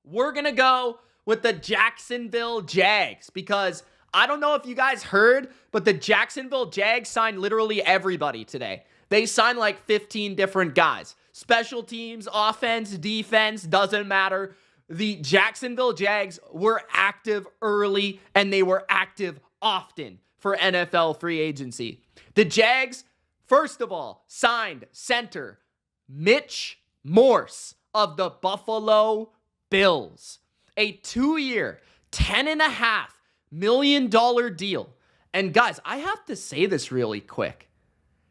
we're going to go with the Jacksonville Jags because I don't know if you guys heard, but the Jacksonville Jags signed literally everybody today. They signed like 15 different guys. Special teams, offense, defense, doesn't matter. The Jacksonville Jags were active early and they were active often for NFL free agency. The Jags, first of all, signed center Mitch Morse of the Buffalo Bills. A 2-year, $10.5 million deal. And guys, I have to say this really quick.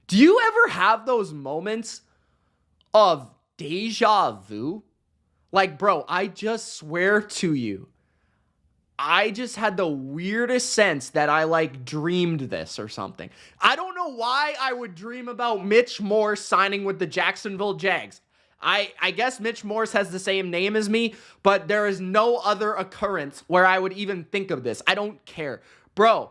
Do you ever have those moments of deja vu? Like, bro, I just swear to you, I just had the weirdest sense that I like dreamed this or something. I don't know why I would dream about Mitch Morse signing with the Jacksonville Jags. I guess Mitch Morse has the same name as me, but there is no other occurrence where I would even think of this. I don't care. Bro,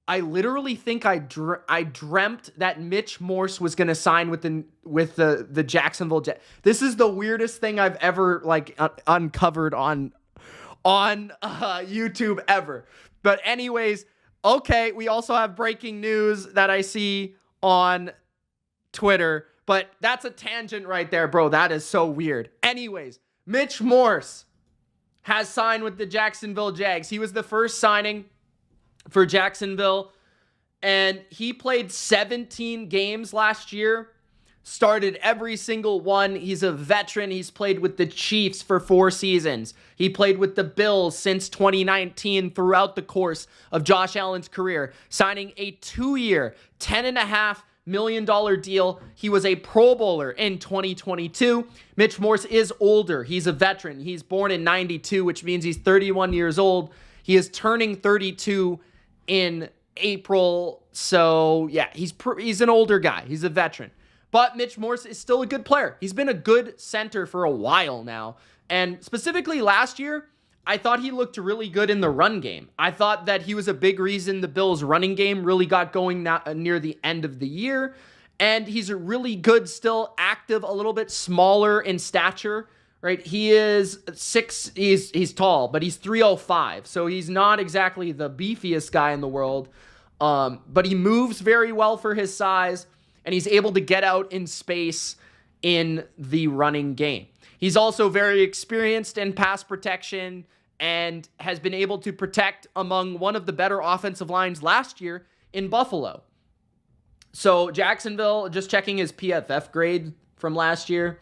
I literally think I dreamt that Mitch Morse was going to sign with the Jacksonville Jags. This is the weirdest thing I've ever uncovered on YouTube ever. But anyways, okay, we also have breaking news that I see on Twitter, but that's a tangent right there, bro. That is so weird. Anyways, Mitch Morse has signed with the Jacksonville Jags. He was the first signing for Jacksonville, and he played 17 games last year, started every single one. He's a veteran. He's played with the Chiefs for 4 seasons. He played with the Bills since 2019 throughout the course of Josh Allen's career, signing a 2-year, $10.5 million deal. He was a Pro Bowler in 2022. Mitch Morse is older. He's a veteran. He's born in 92, which means he's 31 years old. He is turning 32 in April. So yeah, he's an older guy. He's a veteran. But Mitch Morse is still a good player. He's been a good center for a while now. And specifically last year, I thought he looked really good in the run game. I thought that he was a big reason the Bills' running game really got going near the end of the year. And he's a really good, still active, a little bit smaller in stature, right? He is he's tall, but he's 305. So he's not exactly the beefiest guy in the world. But he moves very well for his size, and he's able to get out in space in the running game. He's also very experienced in pass protection and has been able to protect among one of the better offensive lines last year in Buffalo. So Jacksonville, just checking his PFF grade from last year,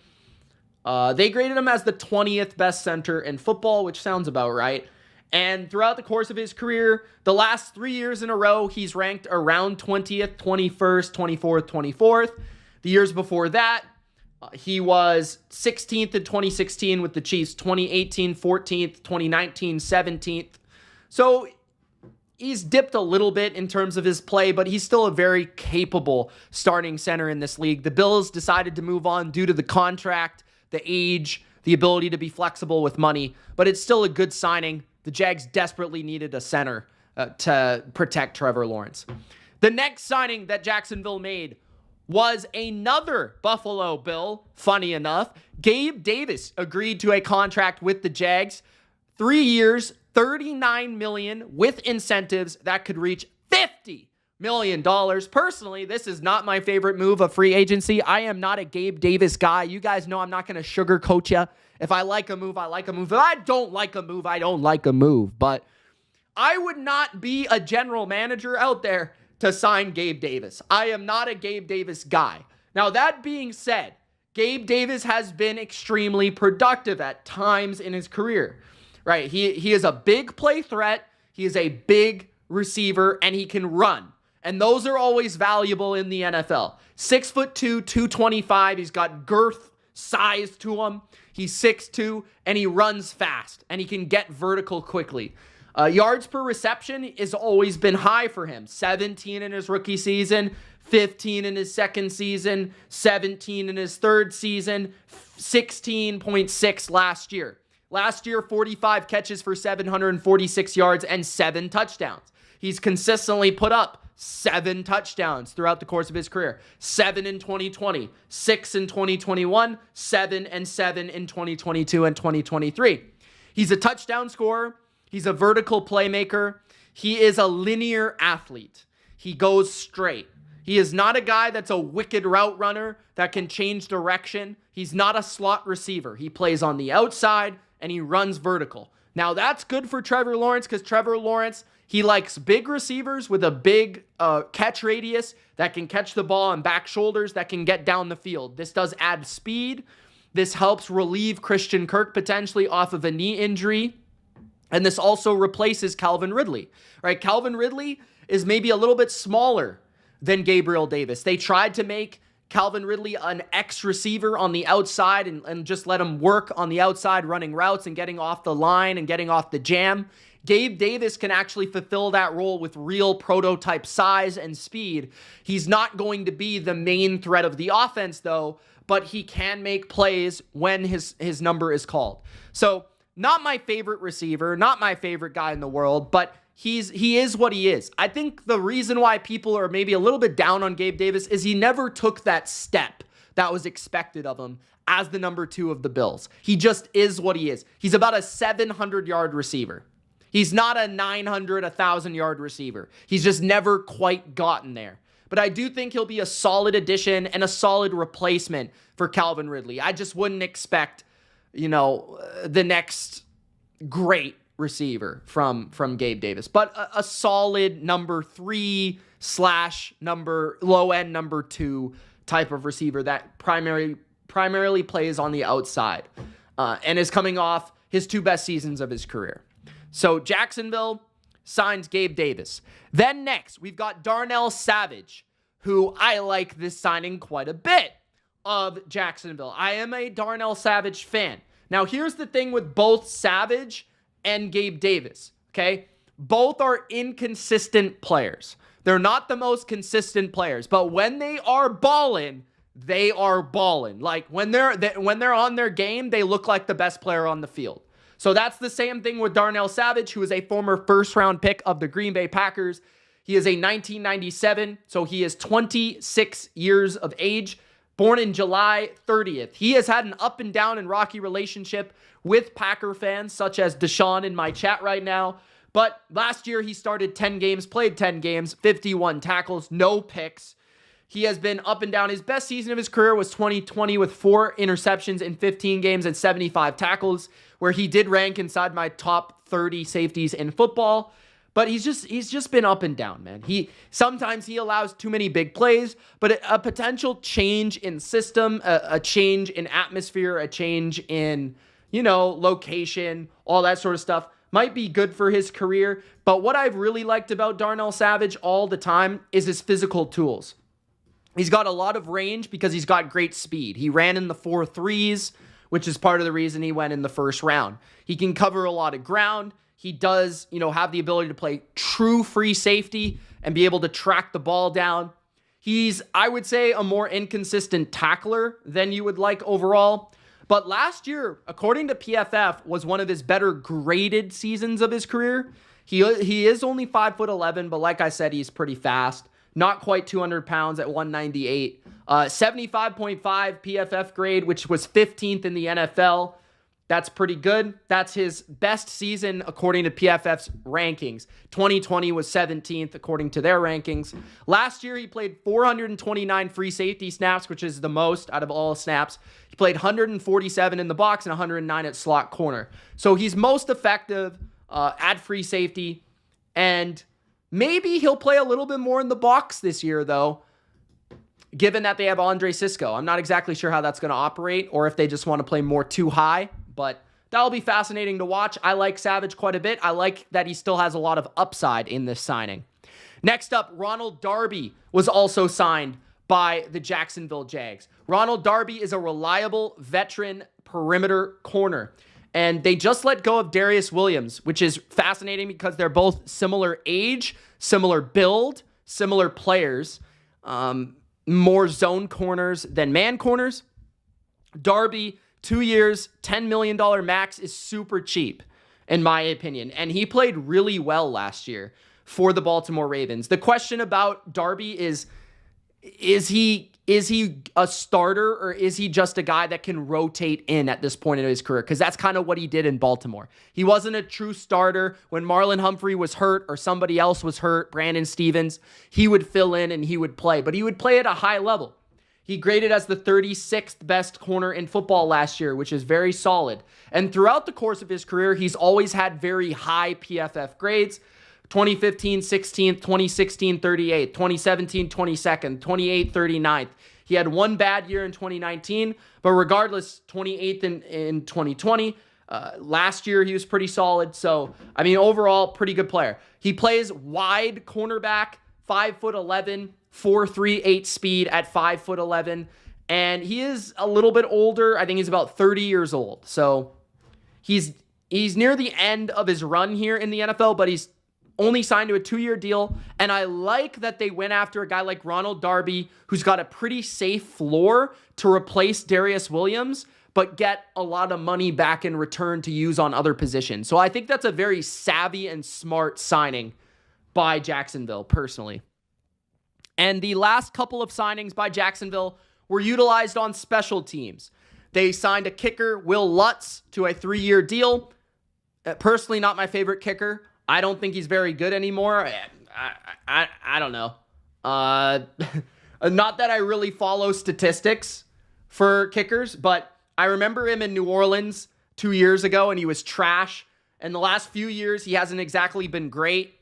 they graded him as the 20th best center in football, which sounds about right. And throughout the course of his career, the last 3 years in a row, he's ranked around 20th, 21st, 24th, 24th. The years before that, he was 16th in 2016 with the Chiefs, 2018, 14th, 2019, 17th. So he's dipped a little bit in terms of his play, but he's still a very capable starting center in this league. The Bills decided to move on due to the contract, the age, the ability to be flexible with money, but it's still a good signing. The Jags desperately needed a center to protect Trevor Lawrence. The next signing that Jacksonville made was another Buffalo Bill, funny enough. Gabe Davis agreed to a contract with the Jags. 3 years, $39 million with incentives that could reach $50 million. Personally, this is not my favorite move of free agency. I am not a Gabe Davis guy. You guys know I'm not going to sugarcoat you. If I like a move, I like a move. If I don't like a move, I don't like a move. But I would not be a general manager out there to sign Gabe Davis. I am not a Gabe Davis guy. Now, that being said, Gabe Davis has been extremely productive at times in his career, right? He is a big play threat. He is a big receiver, and he can run. And those are always valuable in the NFL. 6'2", 225. He's got girth, size to him. He's 6'2", and he runs fast, and he can get vertical quickly. Yards per reception has always been high for him. 17 in his rookie season, 15 in his second season, 17 in his third season, 16.6 last year. Last year, 45 catches for 746 yards and 7 touchdowns. He's consistently put up 7 touchdowns throughout the course of his career. 7 in 2020, 6 in 2021, 7 and 7 in 2022 and 2023. He's a touchdown scorer. He's a vertical playmaker. He is a linear athlete. He goes straight. He is not a guy that's a wicked route runner that can change direction. He's not a slot receiver. He plays on the outside and he runs vertical. Now that's good for Trevor Lawrence because Trevor Lawrence, he likes big receivers with a big catch radius that can catch the ball on back shoulders that can get down the field. This does add speed. This helps relieve Christian Kirk potentially off of a knee injury. And this also replaces Calvin Ridley, right? Calvin Ridley is maybe a little bit smaller than Gabriel Davis. They tried to make Calvin Ridley an X receiver on the outside and just let him work on the outside running routes and getting off the line and getting off the jam. Gabe Davis can actually fulfill that role with real prototype size and speed. He's not going to be the main threat of the offense though, but he can make plays when his number is called. So not my favorite receiver, not my favorite guy in the world, but he is what he is. I think the reason why people are maybe a little bit down on Gabe Davis is he never took that step that was expected of him as the number 2 of the Bills. He just is what he is. He's about a 700-yard receiver. He's not a 900, 1,000-yard receiver. He's just never quite gotten there. But I do think he'll be a solid addition and a solid replacement for Calvin Ridley. I just wouldn't expect, the next great receiver from Gabe Davis, but a solid number 3 / low-end number 2 type of receiver that primarily plays on the outside and is coming off his 2 best seasons of his career. So Jacksonville signs Gabe Davis. Then next, we've got Darnell Savage, who I like this signing quite a bit of Jacksonville. I am a Darnell Savage fan. Now, here's the thing with both Savage and Gabe Davis, okay? Both are inconsistent players. They're not the most consistent players, but when they are balling, they are balling. Like when they're on their game, they look like the best player on the field. So that's the same thing with Darnell Savage, who is a former first-round pick of the Green Bay Packers. He is a 1997, so he is 26 years of age, born in July 30th. He has had an up and down and rocky relationship with Packer fans, such as Deshaun in my chat right now. But last year, he started 10 games, played 10 games, 51 tackles, no picks. He has been up and down. His best season of his career was 2020 with 4 interceptions in 15 games and 75 tackles, where he did rank inside my top 30 safeties in football. But he's just been up and down, man. Sometimes he allows too many big plays, but a potential change in system, a change in atmosphere, a change in, location, all that sort of stuff might be good for his career. But what I've really liked about Darnell Savage all the time is his physical tools. He's got a lot of range because he's got great speed. He ran in the 4.3s, which is part of the reason he went in the first round. He can cover a lot of ground. He does, have the ability to play true free safety and be able to track the ball down. He's, I would say, a more inconsistent tackler than you would like overall. But last year, according to PFF, was one of his better graded seasons of his career. He is only 5'11", but like I said, he's pretty fast. Not quite 200 pounds at 198. 75.5 PFF grade, which was 15th in the NFL. That's pretty good. That's his best season according to PFF's rankings. 2020 was 17th according to their rankings. Last year, he played 429 free safety snaps, which is the most out of all snaps. He played 147 in the box and 109 at slot corner. So he's most effective at free safety, and maybe he'll play a little bit more in the box this year, though, given that they have Andre Sisco. I'm not exactly sure how that's going to operate or if they just want to play more too high, but that'll be fascinating to watch. I like Savage quite a bit. I like that he still has a lot of upside in this signing. Next up, Ronald Darby was also signed by the Jacksonville Jags. Ronald Darby is a reliable veteran perimeter corner. And they just let go of Darius Williams, which is fascinating because they're both similar age, similar build, similar players, more zone corners than man corners. Darby 2 years, $10 million max is super cheap, in my opinion. And he played really well last year for the Baltimore Ravens. The question about Darby is he a starter, or is he just a guy that can rotate in at this point in his career? Because that's kind of what he did in Baltimore. He wasn't a true starter. When Marlon Humphrey was hurt or somebody else was hurt, Brandon Stevens, he would fill in and he would play. But he would play at a high level. He graded as the 36th best corner in football last year, which is very solid. And throughout the course of his career, he's always had very high PFF grades. 2015, 16th, 2016, 38th, 2017, 22nd, 28th, 39th. He had one bad year in 2019, but regardless, 28th in 2020. Last year, he was pretty solid. So, I mean, overall, pretty good player. He plays wide cornerback, 5'11", 4.38 speed at 5'11", and he is a little bit older. I think he's about 30 years old. So, he's near the end of his run here in the NFL, but he's only signed to a 2-year deal, and I like that they went after a guy like Ronald Darby, who's got a pretty safe floor to replace Darius Williams, but get a lot of money back in return to use on other positions. So I think that's a very savvy and smart signing by Jacksonville, personally. And the last couple of signings by Jacksonville were utilized on special teams. They signed a kicker, Will Lutz, to a 3-year deal. Personally, not my favorite kicker. I don't think he's very good anymore. I don't know. Not that I really follow statistics for kickers, but I remember him in New Orleans 2 years ago, and he was trash. And the last few years, he hasn't exactly been great.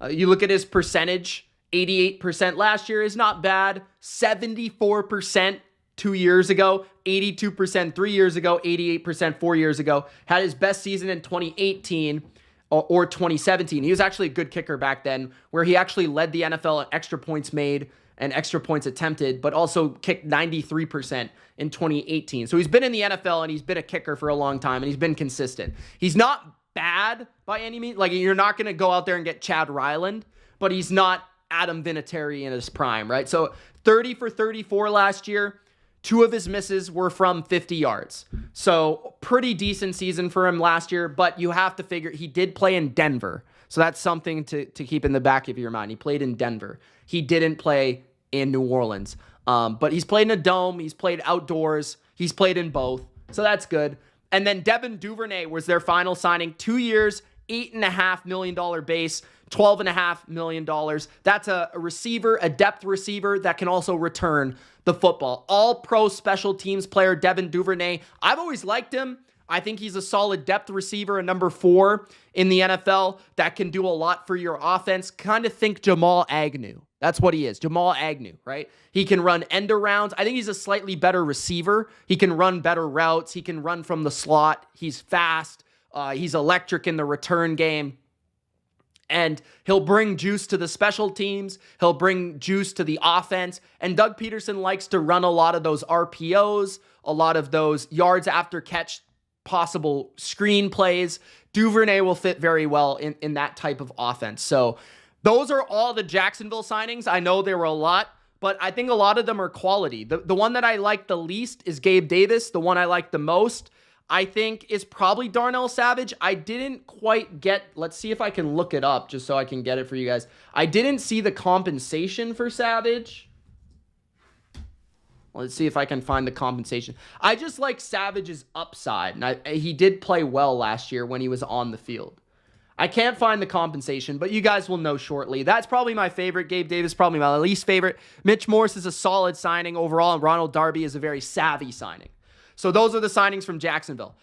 You look at his percentage, 88% last year is not bad. 74% 2 years ago, 82% 3 years ago, 88% 4 years ago. Had his best season in 2018. Or 2017. He was actually a good kicker back then, where he actually led the NFL in extra points made and extra points attempted, but also kicked 93% in 2018. So he's been in the NFL and he's been a kicker for a long time, and he's been consistent. He's not bad by any means. Like, you're not going to go out there and get Chad Ryland, but he's not Adam Vinatieri in his prime, right? So 30 for 34 last year. 2 of his misses were from 50 yards. So pretty decent season for him last year, but you have to figure he did play in Denver. So that's something to keep in the back of your mind. He played in Denver. He didn't play in New Orleans. But he's played in a dome. He's played outdoors. He's played in both. So that's good. And then Devin Duvernay was their final signing. 2 years, $8.5 million base, $12.5 million. That's a receiver, a depth receiver that can also return the football. All-pro special teams player Devin Duvernay. I've always liked him. I think he's a solid depth receiver, a number 4 in the NFL that can do a lot for your offense. Kind of think Jamal Agnew. That's what he is, Jamal Agnew, right? He can run end arounds. I think he's a slightly better receiver. He can run better routes. He can run from the slot. He's fast. He's electric in the return game. And he'll bring juice to the special teams. He'll bring juice to the offense. And Doug Peterson likes to run a lot of those RPOs, a lot of those yards after catch, possible screen plays. Duvernay will fit very well in that type of offense. So those are all the Jacksonville signings. I know there were a lot, but I think a lot of them are quality. The one that I like the least is Gabe Davis. The one I like the most, I think, is probably Darnell Savage. I didn't quite get, let's see if I can look it up just so I can get it for you guys. I didn't see the compensation for Savage. Let's see if I can find the compensation. I just like Savage's upside. And he did play well last year when he was on the field. I can't find the compensation, but you guys will know shortly. That's probably my favorite. Gabe Davis, probably my least favorite. Mitch Morse is a solid signing overall, and Ronald Darby is a very savvy signing. So those are the signings from Jacksonville.